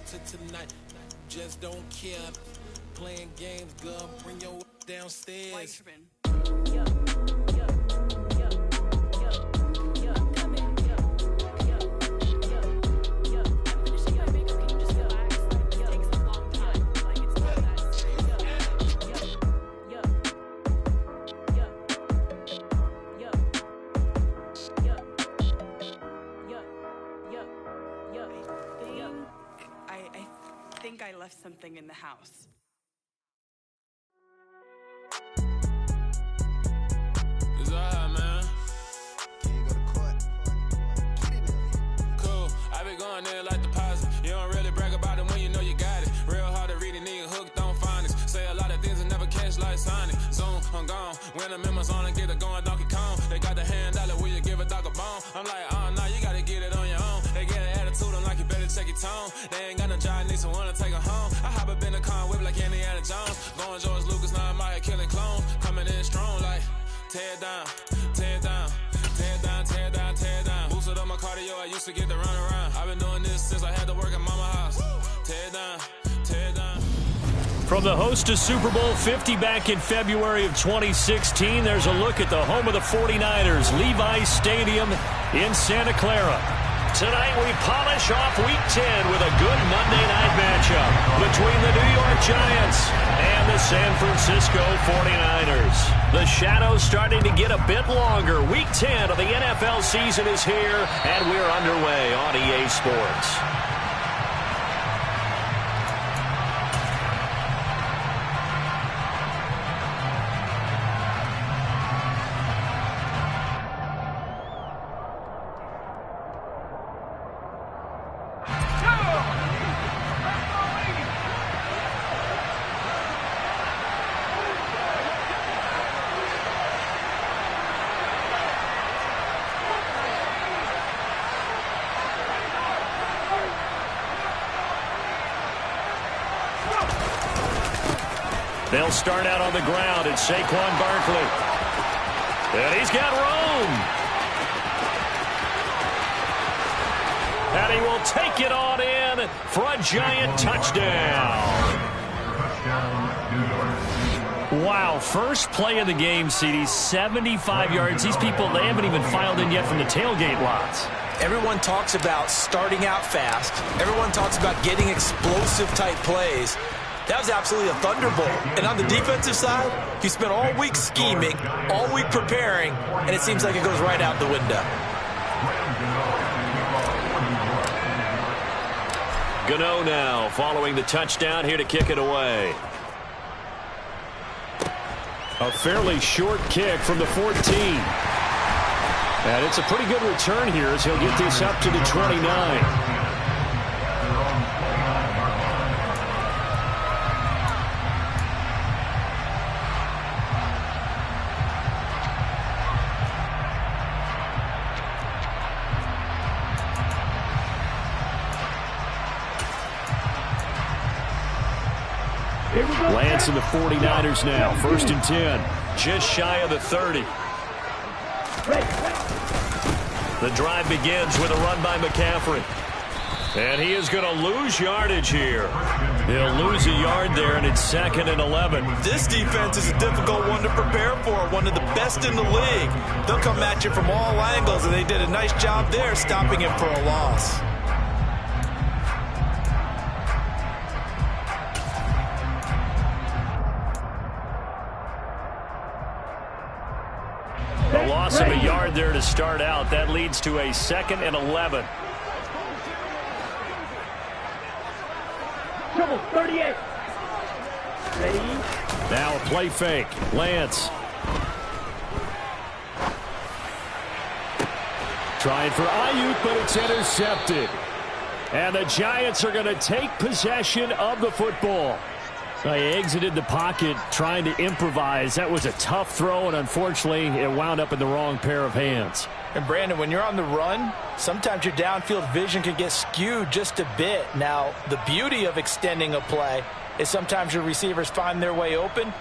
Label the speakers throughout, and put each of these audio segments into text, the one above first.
Speaker 1: to tonight. Just don't care. Playing games, girl. Bring your downstairs.
Speaker 2: I left something in the house.
Speaker 1: It's alright, man.
Speaker 3: Can you go to court?
Speaker 1: Cool. I be going there like deposit. You don't really brag about it when you know you got it. Real hard to read a nigga hooked on phonics. Say a lot of things and never catch like Sonic. Zoom, I'm gone. When I'm in my zone and get it going Donkey Kong. They got the hand dollar, will you give a dog a bone? I'm like, oh no, you gotta get it on your own. They get an attitude, I'm like, you better check your tone. They ain't got no job, need someone to take her home. I hop up in the car, whip like Indiana Jones. Going George Lucas, now I'm out here killing clones. Coming in strong like, tear down, tear down, tear down, tear down, tear down. Boosted up my cardio, I used to get to run around. I've been doing this since I had to work at mama house. Tear down, tear down.
Speaker 4: From the host to Super Bowl 50 back in February of 2016, there's a look at the home of the 49ers, Levi's Stadium in Santa Clara. Tonight we polish off Week 10 with a good Monday night matchup between the New York Giants and the San Francisco 49ers. The shadow's starting to get a bit longer. Week 10 of the NFL season is here, and we're underway on EA Sports. They'll start out on the ground. It's Saquon Barkley. And he's got room. And he will take it on in for a Giant touchdown. Wow, first play of the game, CD, 75 yards. These people, they haven't even filed in yet from the tailgate lots.
Speaker 5: Everyone talks about starting out fast. Everyone talks about getting explosive-type plays. That was absolutely a thunderbolt. And on the defensive side, he spent all week scheming, all week preparing, and it seems like it goes right out the window.
Speaker 4: Gano now following the touchdown here to kick it away. A fairly short kick from the 14. And it's a pretty good return here as he'll get this up to the 29. Lance and the 49ers now. 1st and 10. Just shy of the 30. The drive begins with a run by McCaffrey. And he is going to lose yardage here. He'll lose a yard there, and it's 2nd and 11.
Speaker 5: This defense is a difficult one to prepare for. One of the best in the league. They'll come at you from all angles, and they did a nice job there stopping him for a loss.
Speaker 4: A loss of a yard there to start out. That leads to a 2nd and 11.
Speaker 6: Trouble, 38. Ready?
Speaker 4: Now a play fake. Lance. Trying for Ayuk, but it's intercepted. And the Giants are going to take possession of the football. They exited the pocket trying to improvise. That was a tough throw, and unfortunately, it wound up in the wrong pair of hands.
Speaker 5: And Brandon, when you're on the run, sometimes your downfield vision can get skewed just a bit. Now, the beauty of extending a play is sometimes your receivers find their way open,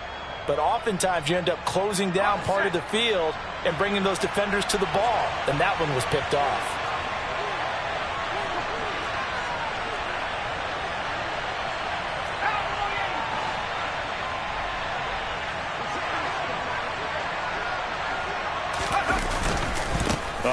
Speaker 5: but oftentimes you end up closing down part of the field and bringing those defenders to the ball. And that one was picked off.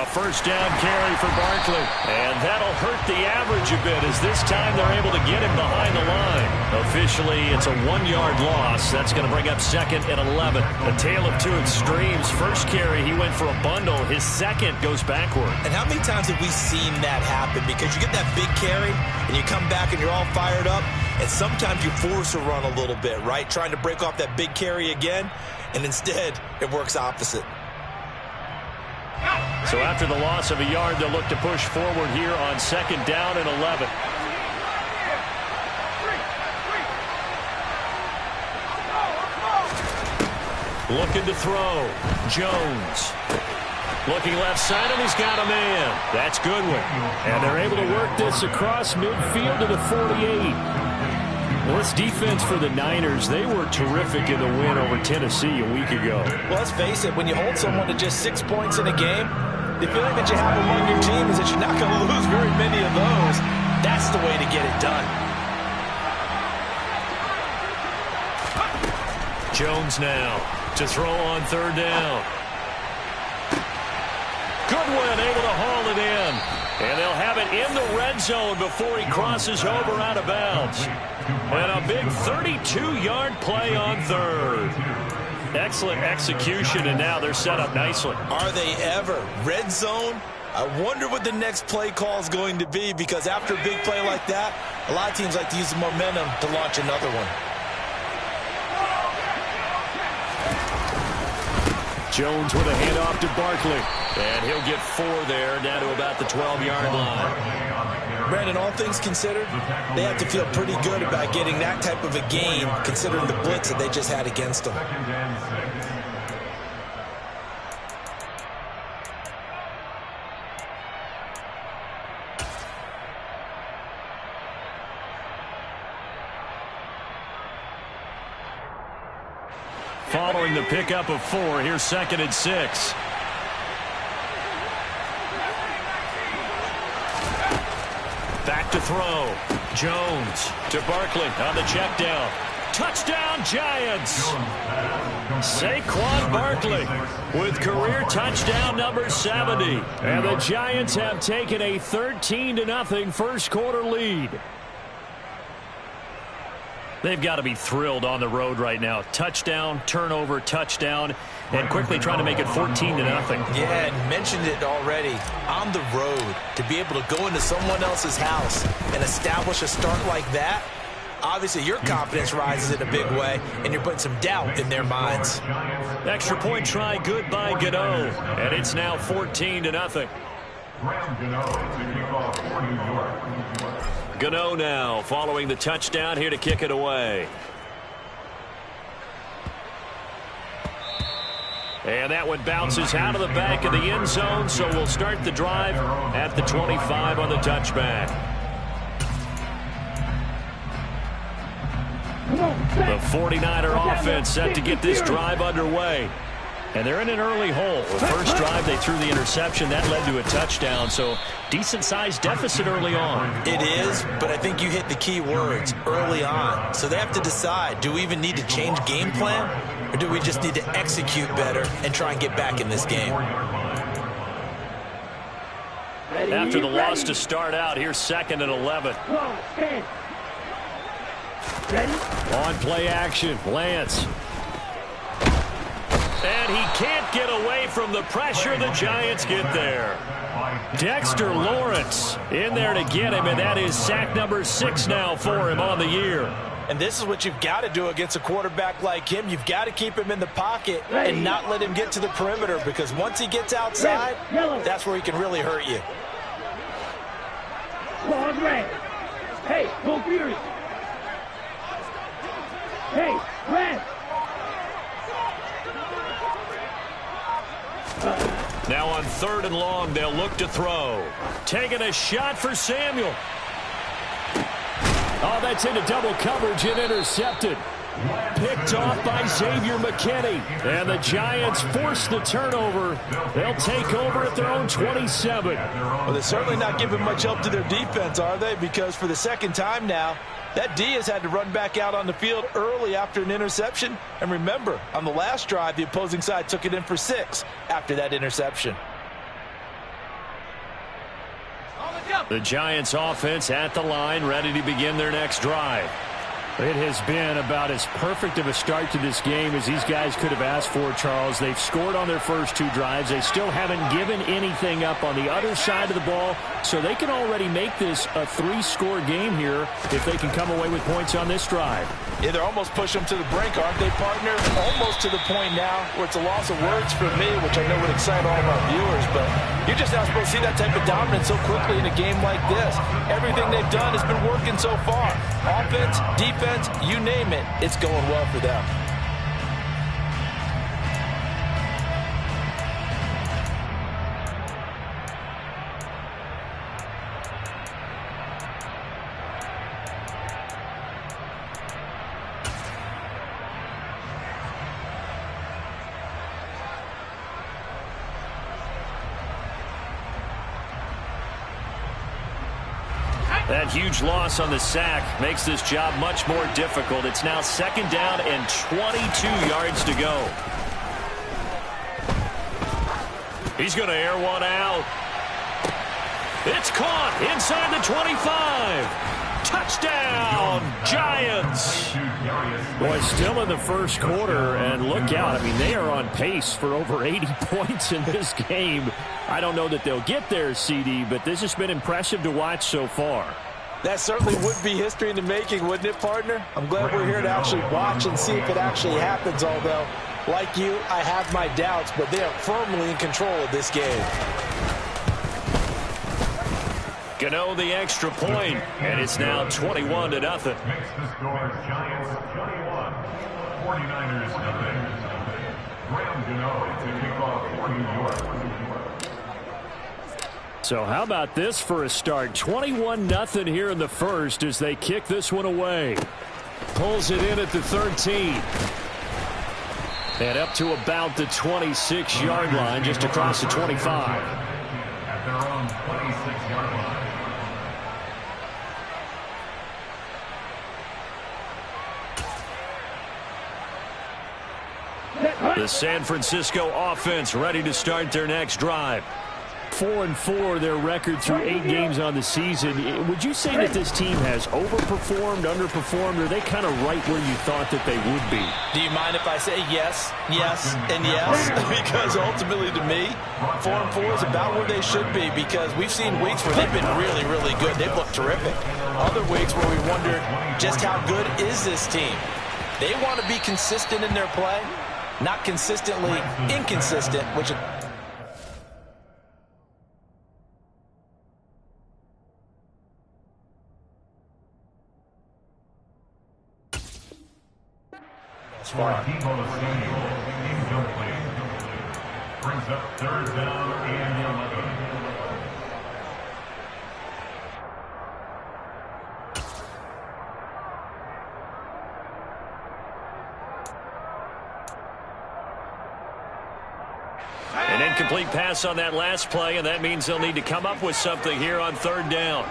Speaker 4: A first down carry for Barkley. And that'll hurt the average a bit as this time they're able to get him behind the line. Officially, it's a 1-yard loss. That's going to bring up 2nd and 11. A tale of two extremes. First carry, he went for a bundle. His second goes backward.
Speaker 5: And how many times have we seen that happen? Because you get that big carry, and you come back and you're all fired up, and sometimes you force a run a little bit, right? Trying to break off that big carry again, and instead it works opposite.
Speaker 4: So after the loss of a yard, they'll look to push forward here on 2nd down and 11. Looking to throw. Jones. Looking left side, and he's got a man. That's Goodwin. And they're able to work this across midfield to the 48. Well, this defense for the Niners, they were terrific in the win over Tennessee a week ago.
Speaker 5: Well, let's face it, when you hold someone to just 6 points in a game, the feeling that you have among your team is that you're not going to lose very many of those. That's the way to get it done.
Speaker 4: Jones now to throw on 3rd down. Goodwin able to haul it in. And they'll have it in the red zone before he crosses over out of bounds. And a big 32-yard play on 3rd. Excellent execution, and now they're set up nicely.
Speaker 5: Are they ever? Red zone? I wonder what the next play call is going to be, because after a big play like that, a lot of teams like to use the momentum to launch another one.
Speaker 4: Jones with a handoff to Barkley. And he'll get 4 there, down to about the 12-yard line.
Speaker 5: Brandon, all things considered, they have to feel pretty good about getting that type of a game, considering the blitz that they just had against them.
Speaker 4: Following the pickup of 4, here's 2nd and 6. Back to throw. Jones to Barkley on the check down. Touchdown, Giants! Saquon Barkley with career touchdown number 70. And the Giants have taken a 13-0 first quarter lead. They've got to be thrilled on the road right now. Touchdown, turnover, touchdown, and quickly trying to make it 14-0.
Speaker 5: Yeah, and mentioned it already. On the road, to be able to go into someone else's house and establish a start like that, obviously your confidence rises in a big way, and you're putting some doubt in their minds.
Speaker 4: Extra point try good by Gano, and it's now 14-0. Gano now following the touchdown here to kick it away. And that one bounces out of the back of the end zone, so we'll start the drive at the 25 on the touchback. The 49er offense set to get this drive underway. And they're in an early hole. The first drive, they threw the interception. That led to a touchdown, so decent-sized deficit early on.
Speaker 5: It is, but I think you hit the key words, early on. So they have to decide, do we even need to change game plan, or do we just need to execute better and try and get back in this game?
Speaker 4: After the loss to start out, here's 2nd and 11. On play action, Lance. And he can't get away from the pressure. The Giants get there. Dexter Lawrence in there to get him, and that is sack number 6 now for him on the year.
Speaker 5: And this is what you've got to do against a quarterback like him. You've got to keep him in the pocket and not let him get to the perimeter, because once he gets outside, that's where he can really hurt you.
Speaker 6: Hey, go Fury. Hey, red.
Speaker 4: Now on 3rd and long, they'll look to throw. Taking a shot for Samuel. Oh, that's into double coverage and intercepted. Picked off by Xavier McKinney. And the Giants force the turnover. They'll take over at their own 27.
Speaker 5: Well, they're certainly not giving much help to their defense, are they? Because for the second time now, that D has had to run back out on the field early after an interception. And remember, on the last drive, the opposing side took it in for 6 after that interception.
Speaker 4: The Giants offense at the line, ready to begin their next drive.
Speaker 7: It has been about as perfect of a start to this game as these guys could have asked for, Charles. They've scored on their first 2 drives. They still haven't given anything up on the other side of the ball, so they can already make this a 3-score game here if they can come away with points on this drive.
Speaker 5: Yeah, they're almost pushing them to the brink, aren't they, partner? Almost to the point now where it's a loss of words for me, which I know would excite all of our viewers, but you're just not supposed to see that type of dominance so quickly in a game like this. Everything they've done has been working so far. Offense, defense, you name it, it's going well for them.
Speaker 4: That huge loss on the sack makes this job much more difficult. It's now 2nd down and 22 yards to go. He's going to air one out. It's caught inside the 25. Touchdown, Giants.
Speaker 7: Boy, still in the first quarter, and look out. I mean, they are on pace for over 80 points in this game. I don't know that they'll get there, CD, but this has been impressive to watch so far.
Speaker 5: That certainly would be history in the making, wouldn't it, partner? I'm glad we're here to actually watch and see if it actually happens, although, like you, I have my doubts, but they are firmly in control of this game.
Speaker 4: Gano the extra point, and it's now 21-0.
Speaker 8: Makes the score Giants 21, 49ers nothing. Graham Gano to kick off for New York.
Speaker 7: So how about this for a start? 21-0 here in the first as they kick this one away.
Speaker 4: Pulls it in at the 13. And up to about the 26-yard line, just across the 25.
Speaker 8: At their own 26-yard line.
Speaker 4: The San Francisco offense ready to start their next drive.
Speaker 7: 4-4 their record through 8 games on the season. Would you say that this team has overperformed, underperformed, or are they kind of right where you thought that they would be?
Speaker 5: Do you mind if I say yes, yes, and yes? Because ultimately to me, 4-4 is about where they should be, because we've seen weeks where they've been really, really good. They've looked terrific. Other weeks where we wondered just how good is this team. They want to be consistent in their play, not consistently inconsistent, which
Speaker 8: Brings up 3rd down and 11.
Speaker 4: An incomplete pass on that last play, and that means they'll need to come up with something here on 3rd down.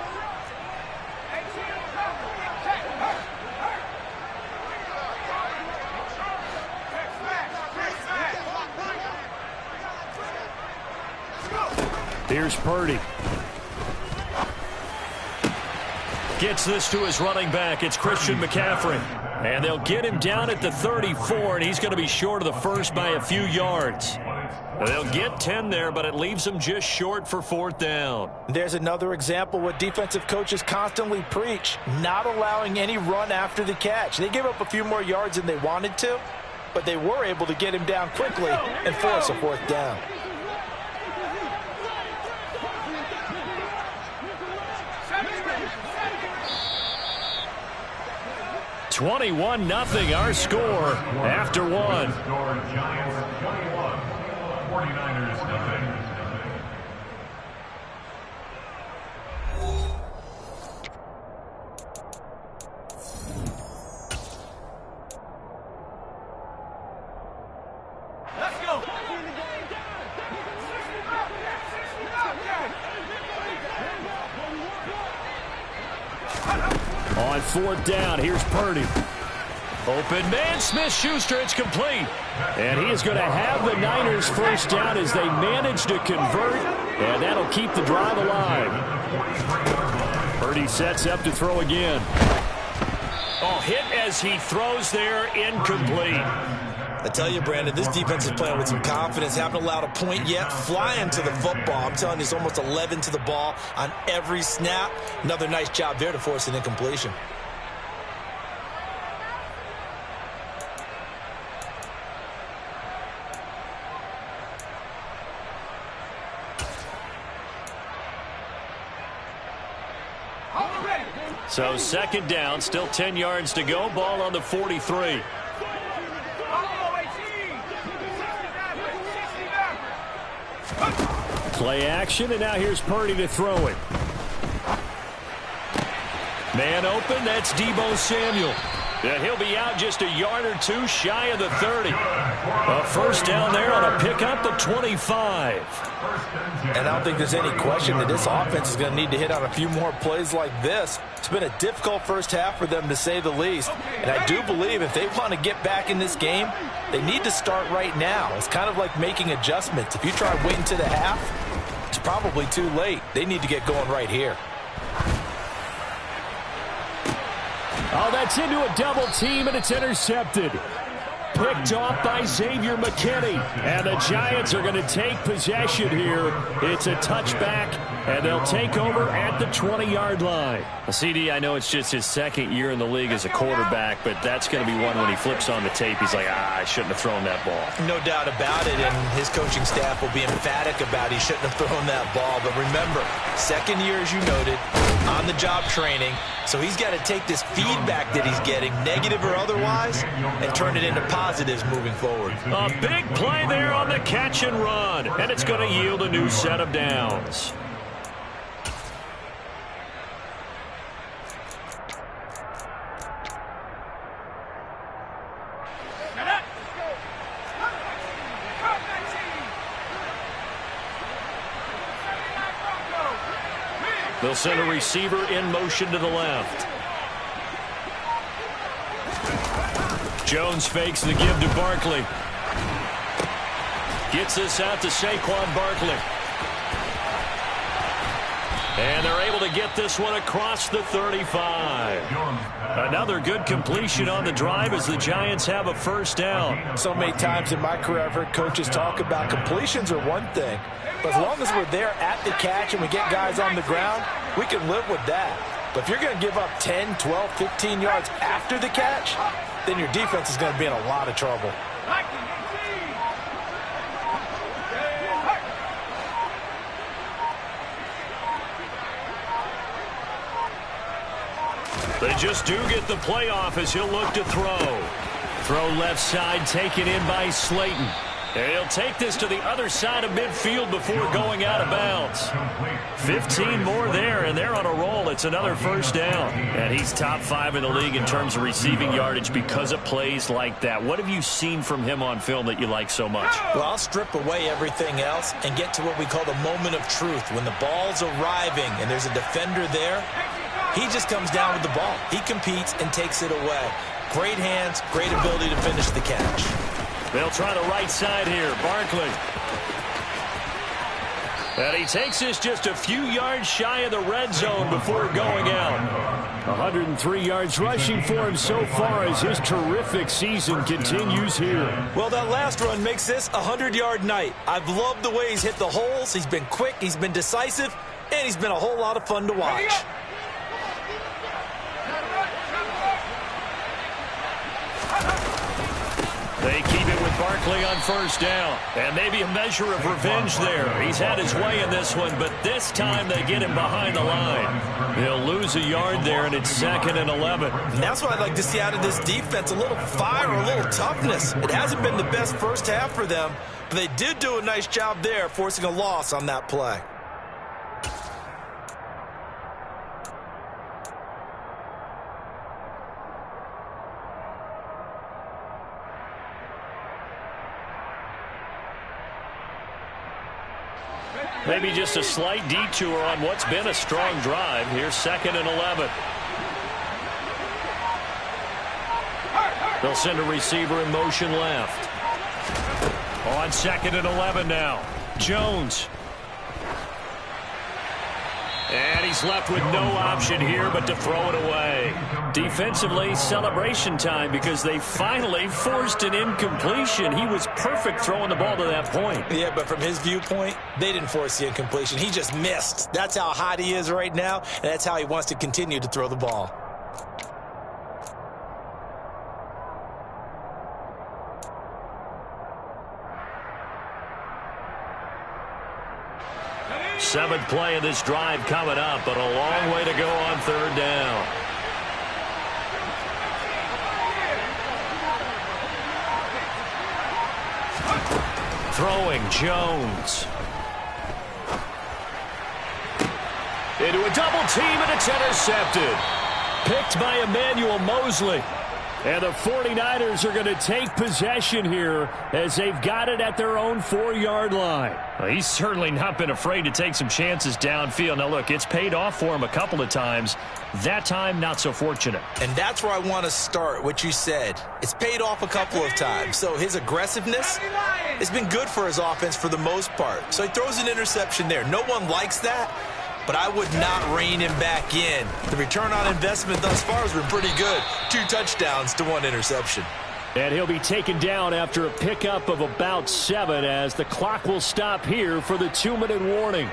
Speaker 7: Here's Purdy.
Speaker 4: Gets this to his running back. It's Christian McCaffrey. And they'll get him down at the 34, and he's going to be short of the first by a few yards. They'll get 10 there, but it leaves them just short for 4th down.
Speaker 5: There's another example what defensive coaches constantly preach, not allowing any run after the catch. They gave up a few more yards than they wanted to, but they were able to get him down quickly and force a 4th down.
Speaker 4: 21-0 our score after one.
Speaker 8: Giants 21, 49ers nothing.
Speaker 4: On 4th down, here's Purdy. Open man, Smith-Schuster, it's complete. And he is going to have the Niners first down as they manage to convert, and that'll keep the drive alive. Purdy sets up to throw again. Oh, hit as he throws there, incomplete.
Speaker 5: I tell you, Brandon, this defense is playing with some confidence. Haven't allowed a point yet. Flying to the football. I'm telling you, it's almost 11 to the ball on every snap. Another nice job there to force an incompletion.
Speaker 4: So second down, still 10 yards to go. Ball on the 43. Play action, and now here's Purdy to throw it. Man open, that's Deebo Samuel. And he'll be out just a yard or two shy of the 30. A first down there on a pickup at 25.
Speaker 5: And I don't think there's any question that this offense is going to need to hit on a few more plays like this. It's been a difficult first half for them, to say the least. And I do believe if they want to get back in this game, they need to start right now. It's kind of like making adjustments. If you try waiting to the half, it's probably too late. They need to get going right here.
Speaker 7: Oh, that's into a double team, and it's intercepted. Picked off by Xavier McKinney. And the Giants are going to take possession here. It's a touchback, and they'll take over at the 20-yard line.
Speaker 4: CD, I know it's just his second year in the league as a quarterback, but that's going to be one when he flips on the tape. He's like, I shouldn't have thrown that ball.
Speaker 5: No doubt about it, and his coaching staff will be emphatic about he shouldn't have thrown that ball. But remember, second year, as you noted, on-the-job training, so he's got to take this feedback that he's getting, negative or otherwise, and turn it into positives moving forward.
Speaker 4: A big play there on the catch and run, and it's going to yield a new set of downs. They'll send a receiver in motion to the left. Jones fakes the give to Barkley. Gets this out to Saquon Barkley. And they're able to get this one across the 35. Another good completion on the drive as the Giants have a first down.
Speaker 5: So many times in my career I've heard coaches talk about completions are one thing, but as long as we're there at the catch and we get guys on the ground, we can live with that. But if you're going to give up 10, 12, 15 yards after the catch, then your defense is going to be in a lot of trouble.
Speaker 4: They just do get the playoff as he'll look to throw. Throw left side, taken in by Slayton. And he'll take this to the other side of midfield before going out of bounds. 15 more there, and they're on a roll. It's another first down. And he's top 5 in the league in terms of receiving yardage because of plays like that. What have you seen from him on film that you like so much?
Speaker 5: Well, I'll strip away everything else and get to what we call the moment of truth. When the ball's arriving and there's a defender there, he just comes down with the ball. He competes and takes it away. Great hands, great ability to finish the catch.
Speaker 4: They'll try the right side here. Barkley. And he takes this just a few yards shy of the red zone before going out.
Speaker 7: 103 yards rushing for him so far as his terrific season continues here.
Speaker 5: Well, that last run makes this a 100-yard night. I've loved the way he's hit the holes. He's been quick, he's been decisive, and he's been a whole lot of fun to watch.
Speaker 4: They keep it with Barkley on first down. And maybe a measure of revenge there. He's had his way in this one, but this time they get him behind the line. He'll lose a yard there, and it's 2nd and 11.
Speaker 5: And that's what I'd like to see out of this defense, a little fire, a little toughness. It hasn't been the best first half for them, but they did do a nice job there, forcing a loss on that play.
Speaker 4: Maybe just a slight detour on what's been a strong drive. Here's 2nd and 11. They'll send a receiver in motion left. On 2nd and 11 now. Jones. And he's left with no option here but to throw it away. Defensively, celebration time because they finally forced an incompletion. He was perfect throwing the ball to that point.
Speaker 5: Yeah, but from his viewpoint, they didn't force the incompletion. He just missed. That's how hot he is right now, and that's how he wants to continue to throw the ball.
Speaker 4: Seventh play of this drive coming up, but a long way to go on 3rd down. Throwing Jones. Into a double team, and it's intercepted. Picked by Emmanuel Mosley. And the 49ers are going to take possession here as they've got it at their own 4-yard line. Well, he's certainly not been afraid to take some chances downfield. Now, look, it's paid off for him a couple of times. That time, not so fortunate.
Speaker 5: And that's where I want to start, what you said. It's paid off a couple of times. So his aggressiveness has been good for his offense for the most part. So he throws an interception there. No one likes that. But I would not rein him back in. The return on investment thus far has been pretty good. 2 touchdowns to 1 interception.
Speaker 4: And he'll be taken down after a pickup of about 7 as the clock will stop here for the 2-minute warning.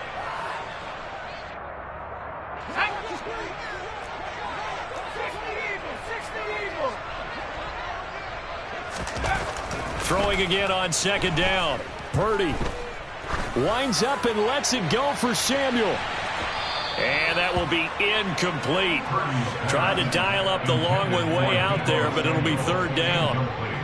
Speaker 4: Throwing again on 2nd down. Purdy winds up and lets it go for Samuel. And that will be incomplete. Tried to dial up the long one way out there, but it'll be 3rd down.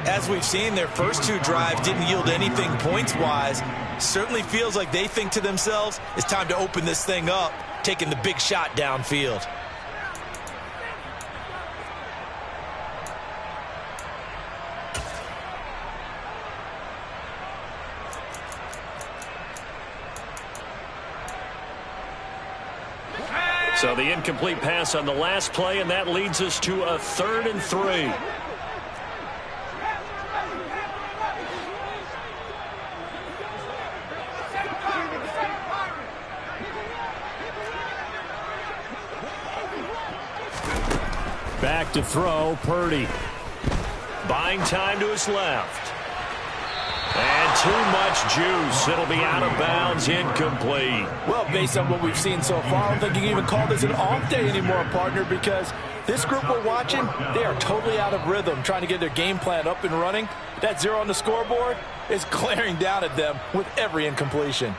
Speaker 5: As we've seen, their first 2 drives didn't yield anything points-wise. Certainly feels like they think to themselves, it's time to open this thing up, taking the big shot downfield.
Speaker 4: So the incomplete pass on the last play, and that leads us to a 3rd and 3. Back to throw, Purdy. Buying time to his left. And too much juice. It'll be out of bounds, incomplete.
Speaker 5: Well, based on what we've seen so far, I don't think you can even call this an off day anymore, partner, because this group we're watching, they are totally out of rhythm, trying to get their game plan up and running. That 0 on the scoreboard is glaring down at them with every incompletion.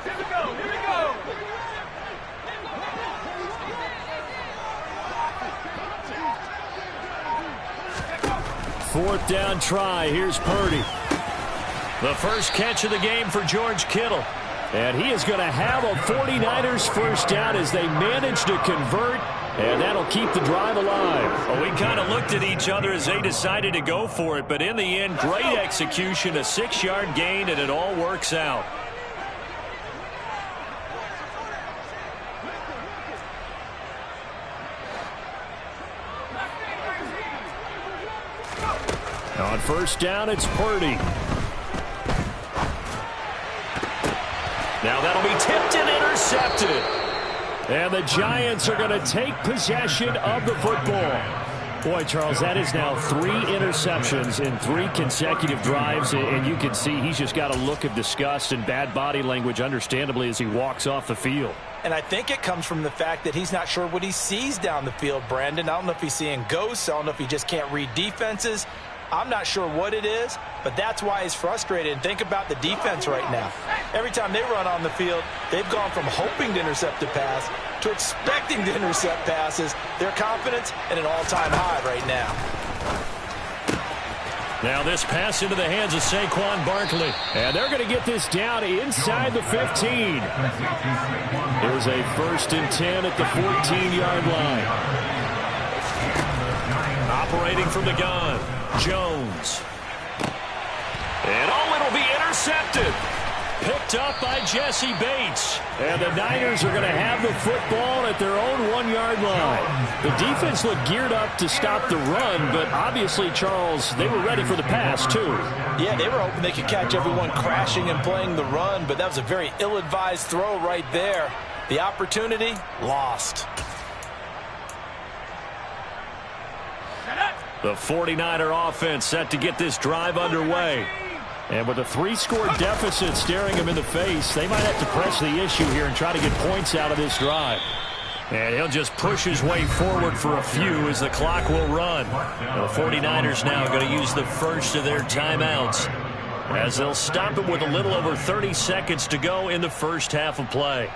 Speaker 6: Here we go, here we go!
Speaker 4: 4th down try. Here's Purdy. The first catch of the game for George Kittle. And he is going to have a 49ers first down as they manage to convert. And that'll keep the drive alive. Well, we kind of looked at each other as they decided to go for it. But in the end, great execution, a 6-yard gain, and it all works out. On first down, it's Purdy. Now that'll be tipped and intercepted. And the Giants are going to take possession of the football. Boy, Charles, that is now 3 interceptions in 3 consecutive drives. And you can see he's just got a look of disgust and bad body language, understandably, as he walks off the field.
Speaker 5: And I think it comes from the fact that he's not sure what he sees down the field, Brandon. I don't know if he's seeing ghosts. I don't know if he just can't read defenses. I'm not sure what it is, but that's why he's frustrated. And think about the defense right now. Every time they run on the field, they've gone from hoping to intercept a pass to expecting to intercept passes. Their confidence at an all-time high right now.
Speaker 4: Now this pass into the hands of Saquon Barkley. And they're going to get this down inside the 15. It was a 1st and 10 at the 14-yard line. Operating from the gun, Jones. And it'll be intercepted. Picked up by Jesse Bates. And the Niners are going to have the football at their own 1-yard line. The defense looked geared up to stop the run, but obviously, Charles, they were ready for the pass, too.
Speaker 5: Yeah, they were hoping they could catch everyone crashing and playing the run, but that was a very ill-advised throw right there. The opportunity, lost.
Speaker 4: The 49er offense set to get this drive underway. And with a 3-score deficit staring them in the face, they might have to press the issue here and try to get points out of this drive. And he'll just push his way forward for a few as the clock will run. The 49ers now going to use the first of their timeouts as they'll stop it with a little over 30 seconds to go in the first half of play.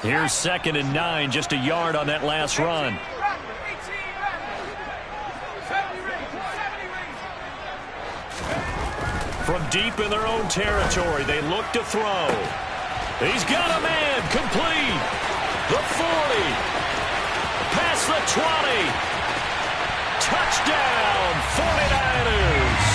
Speaker 4: Here's 2nd and 9, just a yard on that last run. From deep in their own territory, they look to throw. He's got a man, complete. The 40. Past the 20. Touchdown, 49ers.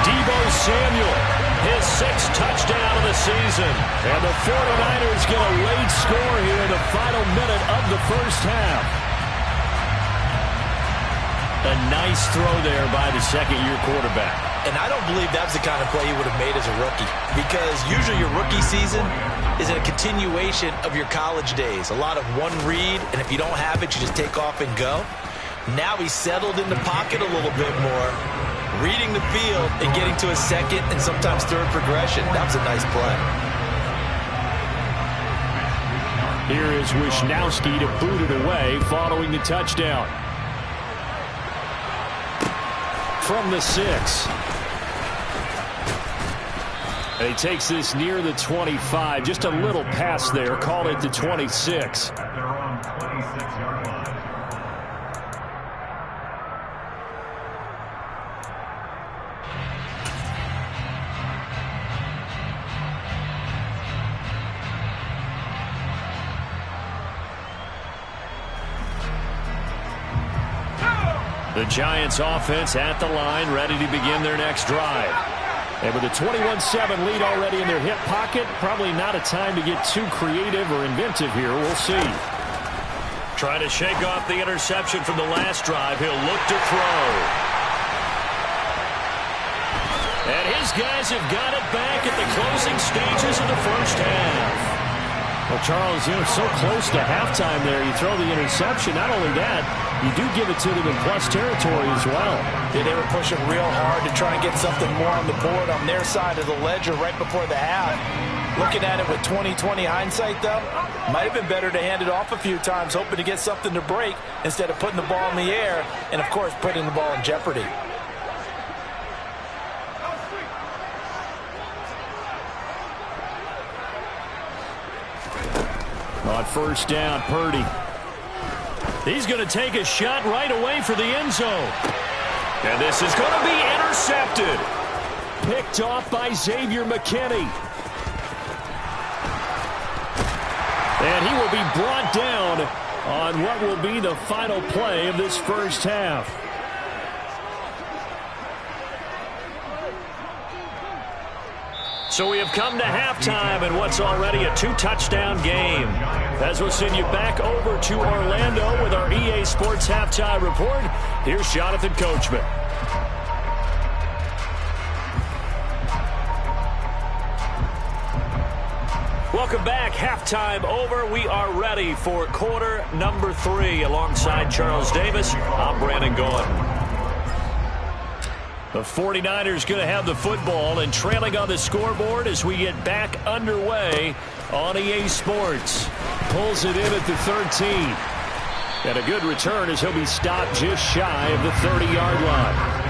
Speaker 4: Deebo Samuel, his 6th touchdown of the season. And the 49ers get a late score here in the final minute of the first half. A nice throw there by the second-year quarterback.
Speaker 5: And I don't believe that's the kind of play he would have made as a rookie, because usually your rookie season is a continuation of your college days. A lot of one read, and if you don't have it, you just take off and go. Now he's settled in the pocket a little bit more, reading the field and getting to a second and sometimes third progression. That was a nice play.
Speaker 7: Here is Wisnowski to boot it away following the touchdown. From the 6. And he takes this near the 25. Just a little pass there. Call it the 26.
Speaker 8: At their own 26-yard line.
Speaker 4: The Giants offense at the line, ready to begin their next drive. And with a 21-7 lead already in their hip pocket, probably not a time to get too creative or inventive here. We'll see. Trying to shake off the interception from the last drive. He'll look to throw. And his guys have got it back at the closing stages of the first half.
Speaker 7: Well, Charles, so close to halftime there. You throw the interception. Not only that, you do give it to them in plus territory as well.
Speaker 5: Yeah, they were pushing real hard to try and get something more on the board on their side of the ledger right before the half. Looking at it with 20/20 hindsight, though, might have been better to hand it off a few times, hoping to get something to break instead of putting the ball in the air and, of course, putting the ball in jeopardy.
Speaker 7: On first down, Purdy.
Speaker 4: He's going to take a shot right away for the end zone. And this is going to be intercepted.
Speaker 7: Picked off by Xavier McKinney.
Speaker 4: And he will be brought down on what will be the final play of this first half. So we have come to halftime in what's already a 2-touchdown game. As we'll send you back over to Orlando with our EA Sports Halftime Report, here's Jonathan Coachman. Welcome back. Halftime over. We are ready for quarter number 3. Alongside Charles Davis, I'm Brandon Gordon. The 49ers going to have the football and trailing on the scoreboard as we get back underway on EA Sports. Pulls it in at the 13. And a good return as he'll be stopped just shy of the 30-yard line.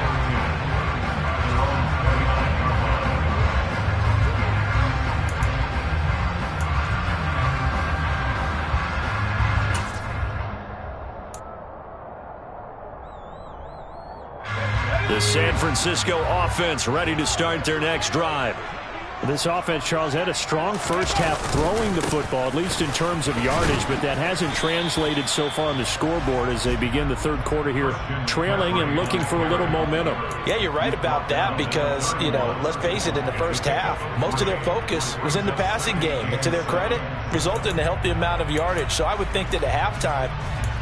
Speaker 4: The San Francisco offense ready to start their next drive.
Speaker 7: This offense, Charles, had a strong first half throwing the football, at least in terms of yardage, but that hasn't translated so far on the scoreboard as they begin the third quarter here, trailing and looking for a little momentum.
Speaker 5: Yeah, you're right about that because, let's face it, in the first half, most of their focus was in the passing game. And to their credit, resulted in a healthy amount of yardage. So I would think that at halftime,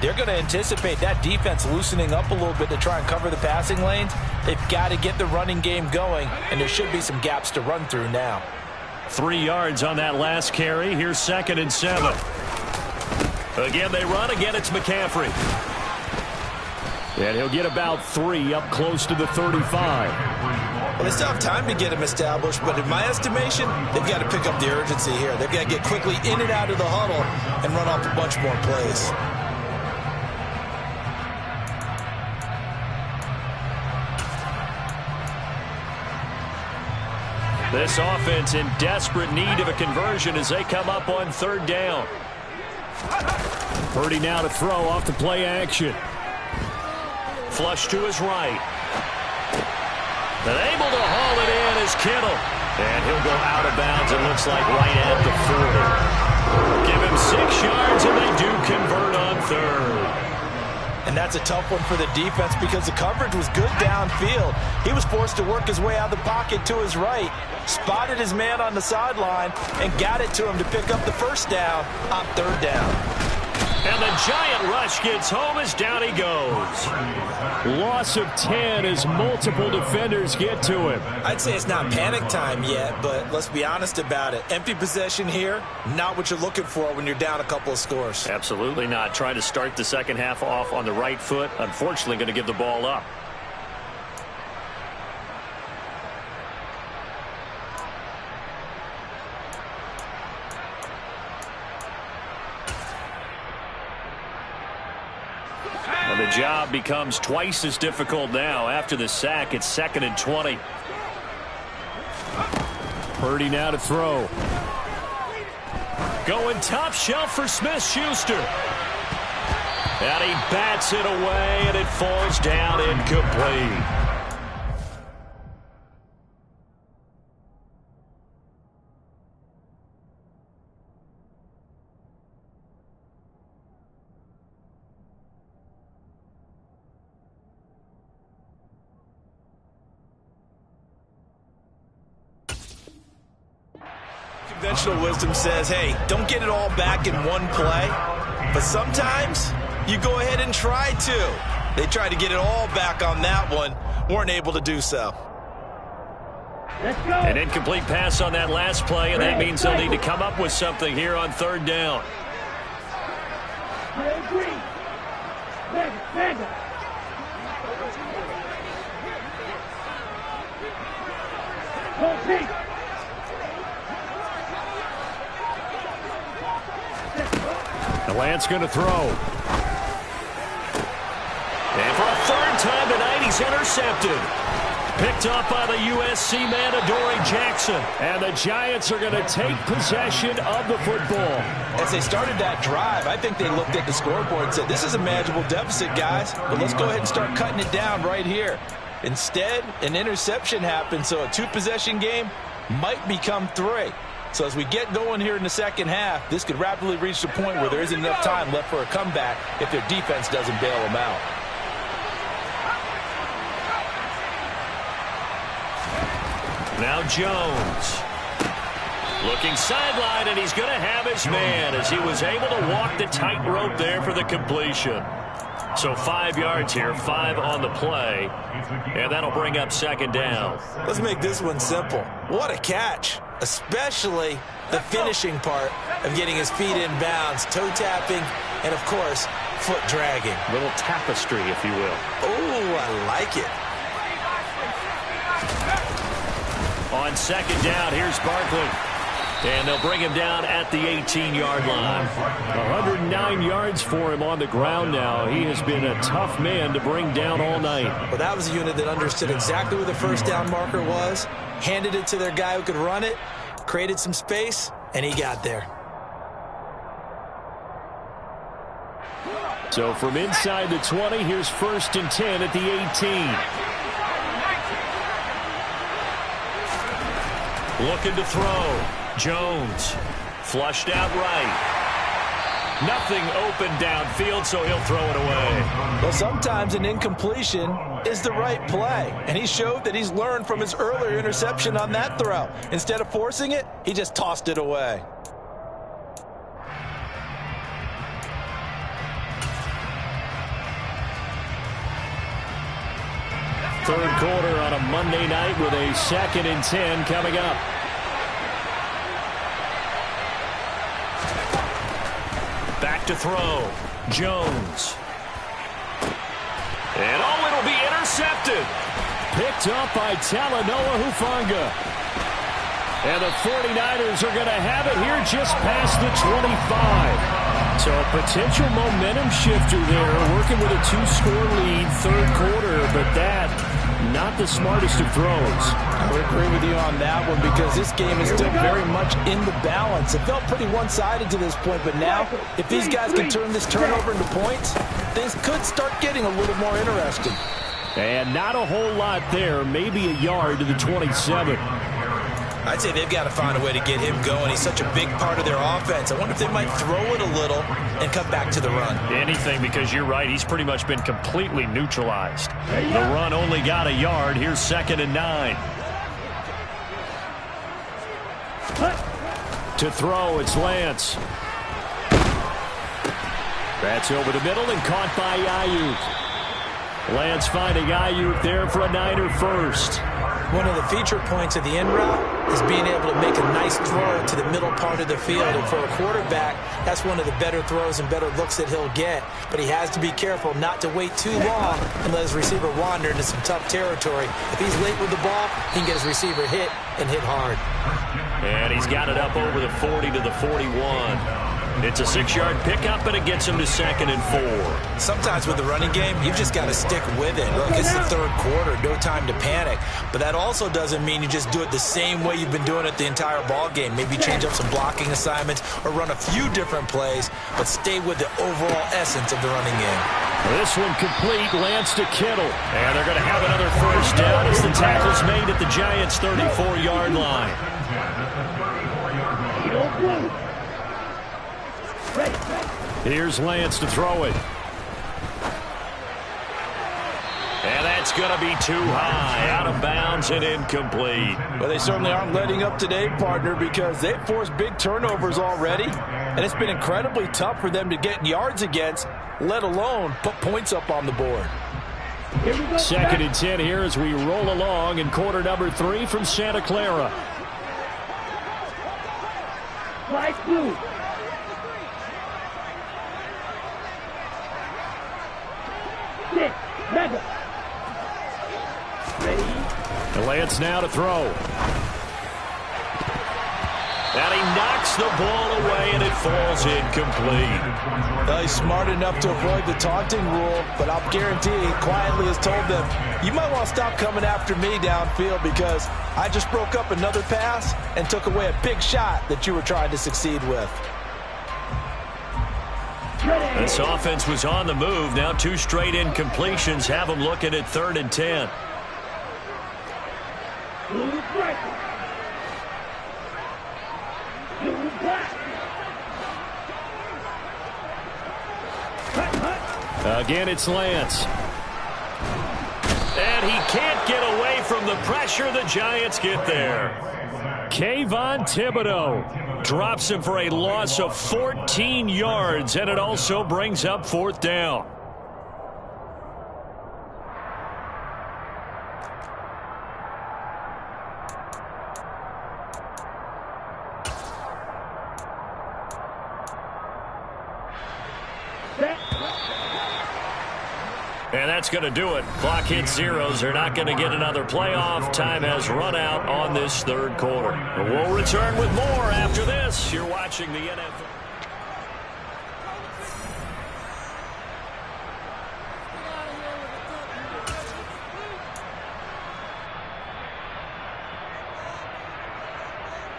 Speaker 5: they're going to anticipate that defense loosening up a little bit to try and cover the passing lanes. They've got to get the running game going, and there should be some gaps to run through now.
Speaker 4: 3 yards on that last carry. Here's 2nd and 7. Again, they run. Again, it's McCaffrey.
Speaker 7: And he'll get about 3 up close to the 35.
Speaker 5: Well, they still have time to get him established, but in my estimation, they've got to pick up the urgency here. They've got to get quickly in and out of the huddle and run off a bunch more plays.
Speaker 4: This offense in desperate need of a conversion as they come up on 3rd down.
Speaker 7: Purdy now to throw off the play action.
Speaker 4: Flush to his right. And able to haul it in is Kittle. And he'll go out of bounds, it looks like, right at the 40. Give him 6 yards, and they do convert on 3rd.
Speaker 5: And that's a tough one for the defense because the coverage was good downfield. He was forced to work his way out of the pocket to his right, spotted his man on the sideline, and got it to him to pick up the first down on 3rd down.
Speaker 4: And the giant rush gets home as down he goes.
Speaker 7: Loss of 10 as multiple defenders get to him.
Speaker 5: I'd say it's not panic time yet, but let's be honest about it. Empty possession here, not what you're looking for when you're down a couple of scores.
Speaker 4: Absolutely not. Trying to start the second half off on the right foot. Unfortunately, going to give the ball up. And the job becomes twice as difficult now. After the sack, it's 2nd and 20.
Speaker 7: Purdy now to throw.
Speaker 4: Going top shelf for Smith-Schuster. And he bats it away, and it falls down incomplete.
Speaker 5: Conventional wisdom says, hey, don't get it all back in one play. But sometimes you go ahead and try to. They tried to get it all back on that one. Weren't able to do so.
Speaker 6: Let's go.
Speaker 4: An incomplete pass on that last play, and that means they'll need to come up with something here on 3rd down.
Speaker 6: I agree. Mega. Go Pete.
Speaker 7: The Lance going to throw.
Speaker 4: And for a 3rd time tonight, he's intercepted. Picked up by the USC man, Adoree Jackson.
Speaker 7: And the Giants are going to take possession of the football.
Speaker 5: As they started that drive, I think they looked at the scoreboard and said, this is a manageable deficit, guys, but let's go ahead and start cutting it down right here. Instead, an interception happened, so a 2-possession game might become 3. So as we get going here in the second half, this could rapidly reach the point where there isn't enough time left for a comeback if their defense doesn't bail them out.
Speaker 4: Now Jones. Looking sideline, and he's going to have his man as he was able to walk the tightrope there for the completion. So 5 yards here, 5 on the play, and that'll bring up 2nd down.
Speaker 5: Let's make this one simple. What a catch, especially the finishing part of getting his feet in bounds, toe tapping, and of course, foot dragging.
Speaker 4: Little tapestry, if you will.
Speaker 5: Oh, I like it.
Speaker 4: On 2nd down, here's Barkley. And they'll bring him down at the 18-yard line.
Speaker 7: 109 yards for him on the ground now. He has been a tough man to bring down all night.
Speaker 5: Well, that was a unit that understood exactly where the first down marker was, handed it to their guy who could run it, created some space, and he got there.
Speaker 7: So from inside the 20, here's 1st and 10 at the 18.
Speaker 4: Looking to throw. Jones. Flushed out right. Nothing open downfield, so he'll throw it away.
Speaker 5: Well, sometimes an incompletion is the right play, and he showed that he's learned from his earlier interception on that throw. Instead of forcing it, he just tossed it away.
Speaker 4: Third quarter on a Monday night with a 2nd and 10 coming up. Back to throw. Jones. And it'll be intercepted.
Speaker 7: Picked up by Talanoa Hufanga. And the 49ers are going to have it here just past the 25. So a potential momentum shifter there, working with a 2-score lead, third quarter, but that, not the smartest of throws.
Speaker 5: I would agree with you on that one because this game is still very much in the balance. It felt pretty one-sided to this point, but now, if these guys can turn this turnover into points, things could start getting a little more interesting.
Speaker 7: And not a whole lot there, maybe a yard to the 27.
Speaker 5: I'd say they've got to find a way to get him going. He's such a big part of their offense. I wonder if they might throw it a little and cut back to the run.
Speaker 4: Anything, because you're right. He's pretty much been completely neutralized. The run only got a yard. Here's 2nd and 9. To throw, it's Lance. That's over the middle and caught by Ayuk. Lance finding Ayuk there for a Niner first.
Speaker 5: One of the feature points of the in route is being able to make a nice throw to the middle part of the field. And for a quarterback, that's one of the better throws and better looks that he'll get. But he has to be careful not to wait too long and let his receiver wander into some tough territory. If he's late with the ball, he can get his receiver hit and hit hard.
Speaker 4: And he's got it up over the 40 to the 41. It's a 6-yard pickup, and it gets him to 2nd and 4.
Speaker 5: Sometimes with the running game, you've just got to stick with it. Look, it's the third quarter, no time to panic. But that also doesn't mean you just do it the same way you've been doing it the entire ball game. Maybe change up some blocking assignments or run a few different plays, but stay with the overall essence of the running game.
Speaker 4: This one complete, Lance to Kittle. And they're going to have another first down as the tackle's made at the Giants' 34-yard line. Here's Lance to throw it. And that's going to be too high, out of bounds and incomplete.
Speaker 5: Well, they certainly aren't letting up today, partner, because they've forced big turnovers already. And it's been incredibly tough for them to get yards against, let alone put points up on the board.
Speaker 7: 2nd and 10 here as we roll along in quarter number 3 from Santa Clara.
Speaker 6: Fly blue. Six. Mega.
Speaker 7: And Lance now to throw.
Speaker 4: And he knocks the ball away, and it falls incomplete.
Speaker 5: Well, he's smart enough to avoid the taunting rule, but I'll guarantee he quietly has told them, you might want to stop coming after me downfield because I just broke up another pass and took away a big shot that you were trying to succeed with.
Speaker 4: This offense was on the move. Now 2 straight incompletions have them looking at 3rd and 10.
Speaker 7: Again, it's Lance.
Speaker 4: And he can't get away from the pressure. The Giants get there.
Speaker 7: Kayvon Thibodeau drops him for a loss of 14 yards, and it also brings up 4th down.
Speaker 4: And that's going to do it. Clock hits zeros. They're not going to get another playoff. Time has run out on this 3rd quarter. We'll return with more after this. You're watching the NFL.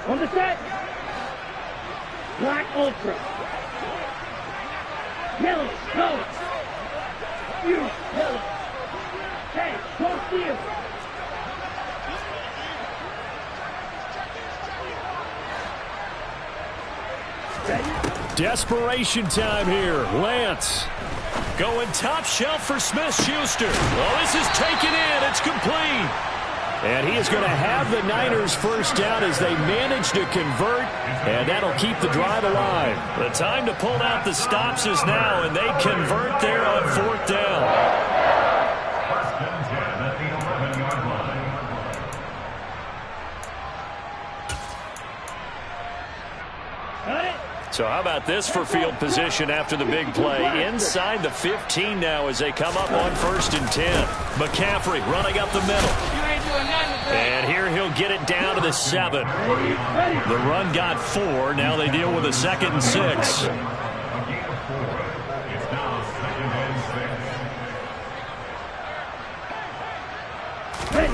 Speaker 6: On the set. Black Ultra. Yellow, go. You, yellow. Hey, go steal.
Speaker 4: Desperation time here. Lance going top shelf for Smith-Schuster. Well, this is taken in. It's complete. And he is going to have the Niners first down as they manage to convert, and that'll keep the drive alive. The time to pull out the stops is now, and they convert there on 4th down.
Speaker 8: First and 10 at the 11-yard line.
Speaker 6: Got it.
Speaker 4: So how about this for field position after the big play? Inside the 15 now as they come up on 1st and 10. McCaffrey running up the middle. And here he'll get it down to the 7. The run got 4. Now they deal with a 2nd and 6.
Speaker 8: A gain of 4. It's now 2nd and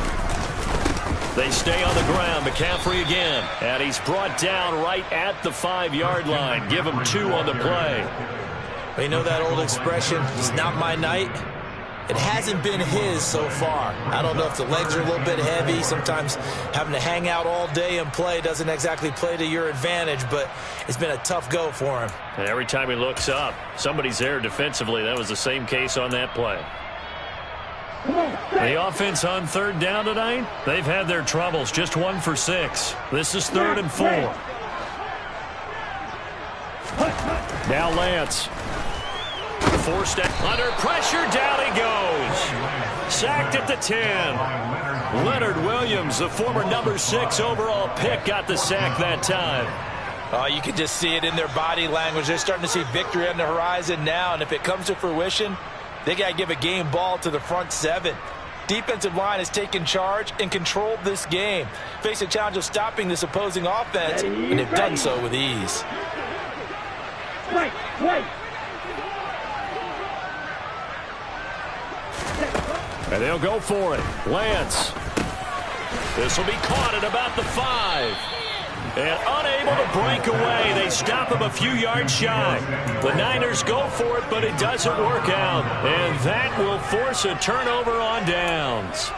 Speaker 8: 6.
Speaker 4: They stay on the ground. McCaffrey again. And he's brought down right at the 5-yard line. Give him 2 on the play.
Speaker 5: Well, you know that old expression, it's not my night? It hasn't been his so far. I don't know if the legs are a little bit heavy. Sometimes having to hang out all day and play doesn't exactly play to your advantage, but it's been a tough go for him.
Speaker 4: And every time he looks up, somebody's there defensively. That was the same case on that play. The offense on 3rd down tonight, they've had their troubles. Just 1 for 6. This is 3rd and 4. Now Lance. Forced under pressure, down he goes. Sacked at the 10. Leonard Williams, the former number 6 overall pick, got the sack that time.
Speaker 5: Oh, you can just see it in their body language. They're starting to see victory on the horizon now, and if it comes to fruition, they got to give a game ball to the front 7. Defensive line has taken charge and controlled this game. Face a challenge of stopping this opposing offense, and they've done so with ease.
Speaker 6: Wait.
Speaker 4: And they'll go for it. Lance. This will be caught at about the 5. And unable to break away. They stop him a few yards shy. The Niners go for it, but it doesn't work out. And that will force a turnover on downs.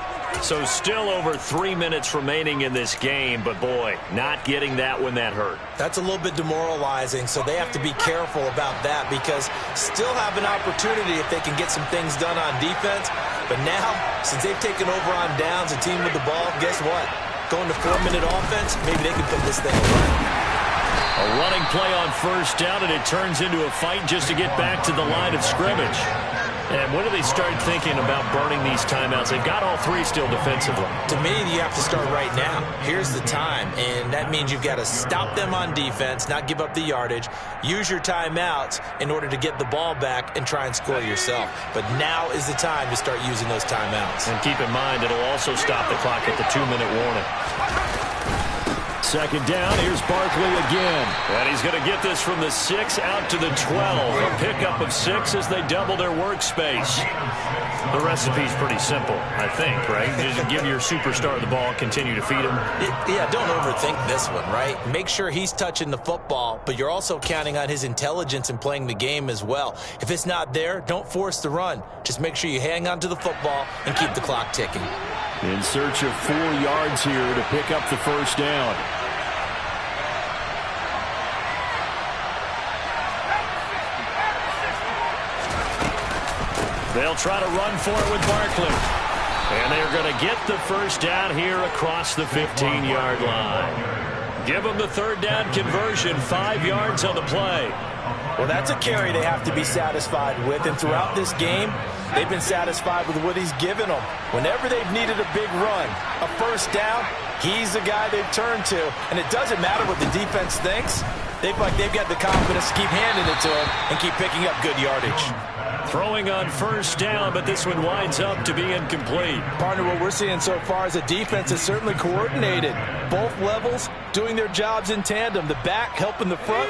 Speaker 4: So still over 3 minutes remaining in this game, but boy, not getting that when that hurt.
Speaker 5: That's a little bit demoralizing, so they have to be careful about that because still have an opportunity if they can get some things done on defense. But now, since they've taken over on downs, a team with the ball, guess what? Going to 4-minute offense, maybe they can put this thing away.
Speaker 4: A running play on 1st down, and it turns into a fight just to get back to the line of scrimmage. And when do they start thinking about burning these timeouts? They've got all 3 still defensively.
Speaker 5: To me, you have to start right now. Here's the time, and that means you've got to stop them on defense, not give up the yardage, use your timeouts in order to get the ball back and try and score yourself. But now is the time to start using those timeouts.
Speaker 4: And keep in mind, it'll also stop the clock at the 2-minute warning. 2nd down, here's Barkley again. And he's going to get this from the 6 out to the 12. A pickup of 6 as they double their workspace. The recipe's pretty simple, I think, right? Just give your superstar the ball, continue to feed him.
Speaker 5: Yeah, don't overthink this one, right? Make sure he's touching the football, but you're also counting on his intelligence in playing the game as well. If it's not there, don't force the run. Just make sure you hang on to the football and keep the clock ticking.
Speaker 4: In search of 4 yards here to pick up the 1st down. They'll try to run for it with Barkley. And they're going to get the 1st down here across the 15-yard line. Give them the 3rd down conversion, 5 yards on the play.
Speaker 5: Well, that's a carry they have to be satisfied with, and throughout this game, they've been satisfied with what he's given them. Whenever they've needed a big run, a 1st down, he's the guy they've turned to, and it doesn't matter what the defense thinks. They've got the confidence to keep handing it to him and keep picking up good yardage.
Speaker 4: Throwing on 1st down, but this one winds up to be incomplete.
Speaker 5: Partner, what we're seeing so far is a defense that's certainly coordinated. Both levels doing their jobs in tandem. The back helping the front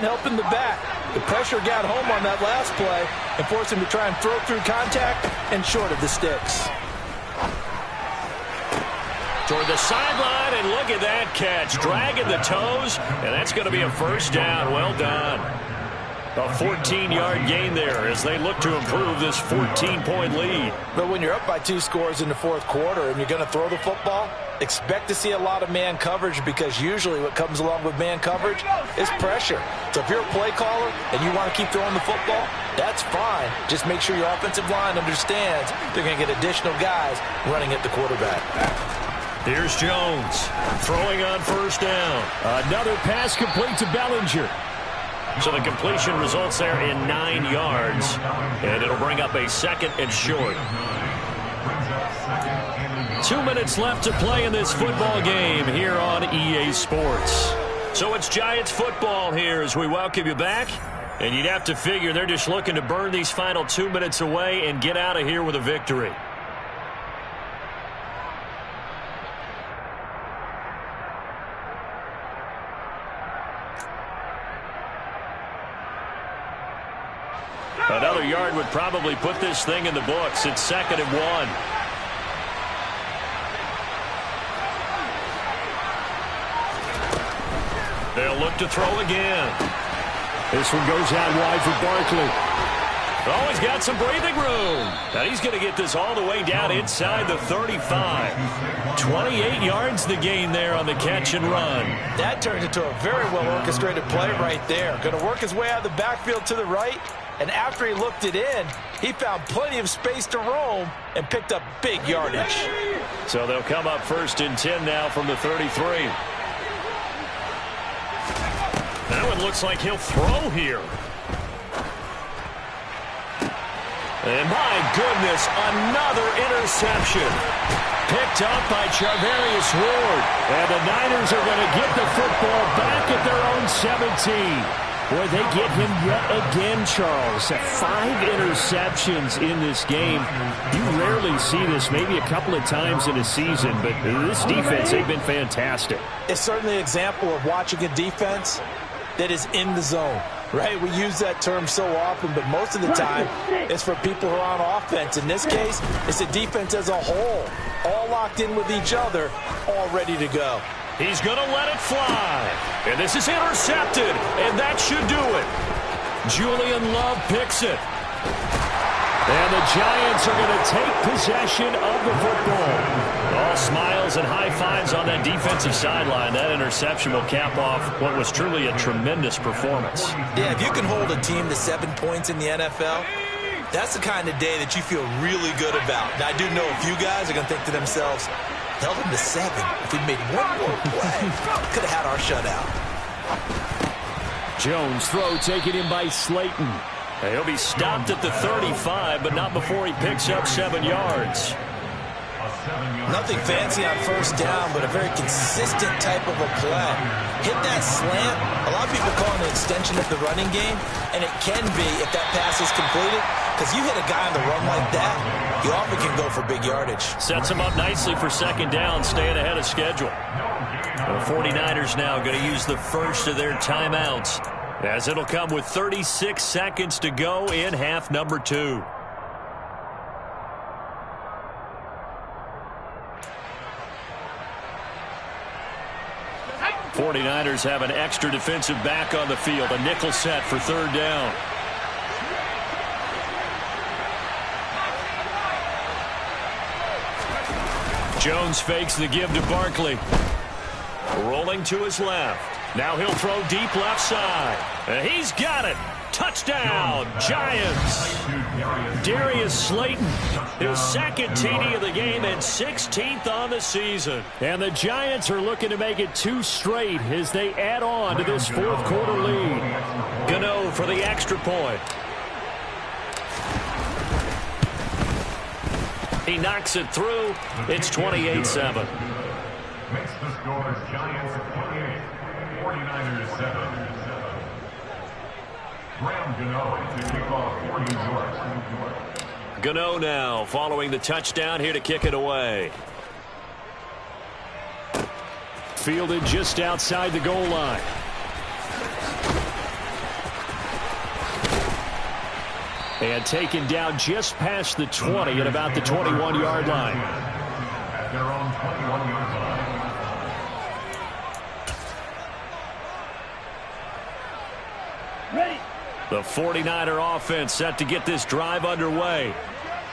Speaker 5: helping the back. The pressure got home on that last play and forced him to try and throw through contact and short of the sticks.
Speaker 4: Toward the sideline, and look at that catch. Dragging the toes, and that's going to be a 1st down. Well done. A 14-yard gain there as they look to improve this 14-point lead.
Speaker 5: But when you're up by 2 scores in the fourth quarter and you're going to throw the football, expect to see a lot of man coverage, because usually what comes along with man coverage is pressure. So if you're a play caller and you want to keep throwing the football, that's fine. Just make sure your offensive line understands they're going to get additional guys running at the quarterback.
Speaker 4: Here's Jones throwing on first down. Another pass complete to Bellinger. So the completion results there in 9 yards, and it'll bring up a 2nd and short. 2 minutes left to play in this football game here on EA Sports. So it's Giants football here as we welcome you back. And you'd have to figure they're just looking to burn these final 2 minutes away and get out of here with a victory. Another yard would probably put this thing in the books. It's 2nd and 1. They'll look to throw again.
Speaker 7: This one goes out wide for Barkley.
Speaker 4: Oh, he's got some breathing room. Now he's going to get this all the way down inside the 35. 28 yards the gain there on the catch and run.
Speaker 5: That turns into a very well-orchestrated play right there. Going to work his way out of the backfield to the right, and after he looked it in, he found plenty of space to roam and picked up big yardage.
Speaker 4: So they'll come up 1st and 10 now from the 33. That one looks like he'll throw here. And my goodness, another interception. Picked up by Charvarius Ward. And the Niners are going to get the football back at their own 17.
Speaker 7: Boy, they get him yet again, Charles. 5 interceptions in this game. You rarely see this, maybe a couple of times in a season, but this defense, they've been fantastic.
Speaker 5: It's certainly an example of watching a defense that is in the zone, right? We use that term so often, but most of the time it's for people who are on offense. In this case, it's a defense as a whole, all locked in with each other, all ready to go.
Speaker 4: He's going to let it fly. And this is intercepted, and that should do it. Julian Love picks it. And the Giants are going to take possession of the football. All smiles and high fives on that defensive sideline. That interception will cap off what was truly a tremendous performance.
Speaker 5: Yeah, if you can hold a team to 7 points in the NFL, that's the kind of day that you feel really good about. Now, I do know a few guys are going to think to themselves, held them to 7. If we'd made one more play, could have had our shutout.
Speaker 7: Jones throw taken in by Slayton.
Speaker 4: He'll be stopped at the 35, but not before he picks up 7 yards.
Speaker 5: Nothing fancy on first down, but a very consistent type of a play. Hit that slant. A lot of people call it an extension of the running game, and it can be if that pass is completed, because you hit a guy on the run like that, you often can go for big yardage.
Speaker 4: Sets him up nicely for 2nd down, staying ahead of schedule. The 49ers now going to use the first of their timeouts, as it'll come with 36 seconds to go in half number 2. '49ers have an extra defensive back on the field, a nickel set for 3rd down. Jones fakes the give to Barkley. Rolling to his left. Now he'll throw deep left side. And he's got it. Touchdown, Giants. Darius Slayton, his 2nd TD of the game and 16th on the season.
Speaker 7: And the Giants are looking to make it 2 straight as they add on to this 4th quarter lead.
Speaker 4: Gano for the extra point. He knocks it through. It's 28-7.
Speaker 8: Makes the score Giants 28, 49ers 7. Graham Gano to kick off for New York.
Speaker 4: Gano now following the touchdown here to kick it away.
Speaker 7: Fielded just outside the goal line. And taken down just past the 20 at about the 21-yard line.
Speaker 8: At their own 21-yard line.
Speaker 6: Ready.
Speaker 4: The 49er offense set to get this drive underway.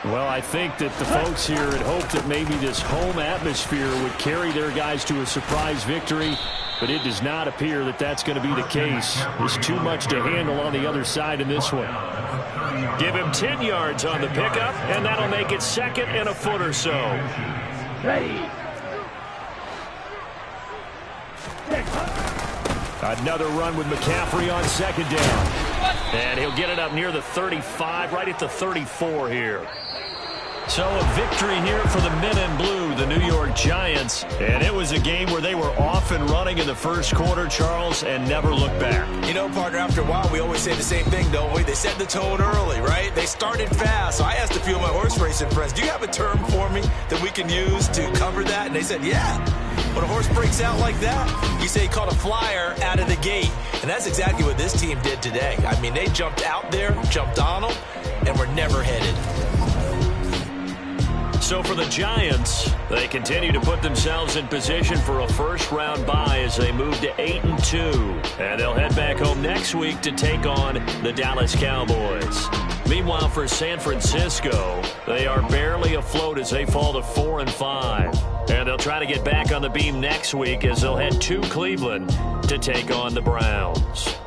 Speaker 7: Well, I think that the folks here had hoped that maybe this home atmosphere would carry their guys to a surprise victory, but it does not appear that that's going to be the case. There's too much to handle on the other side in this one.
Speaker 4: Give him 10 yards on the pickup, and that'll make it second and a foot or so.
Speaker 6: Ready.
Speaker 4: Another run with McCaffrey on second down. And he'll get it up near the 35, right at the 34 here. So a victory here for the men in blue, the New York Giants. And it was a game where they were off and running in the first quarter, Charles, and never looked back.
Speaker 5: You know, partner, after a while, we always say the same thing, don't we? They set the tone early, right? They started fast. So I asked a few of my horse racing friends, do you have a term for me that we can use to cover that? And they said, yeah. When a horse breaks out like that, you say he caught a flyer out of the gate. And that's exactly what this team did today. I mean, they jumped out there, jumped on them, and were never headed.
Speaker 4: So for the Giants, they continue to put themselves in position for a first-round bye as they move to 8-2. And they'll head back home next week to take on the Dallas Cowboys. Meanwhile, for San Francisco, they are barely afloat as they fall to 4-5. And they'll try to get back on the beam next week as they'll head to Cleveland to take on the Browns.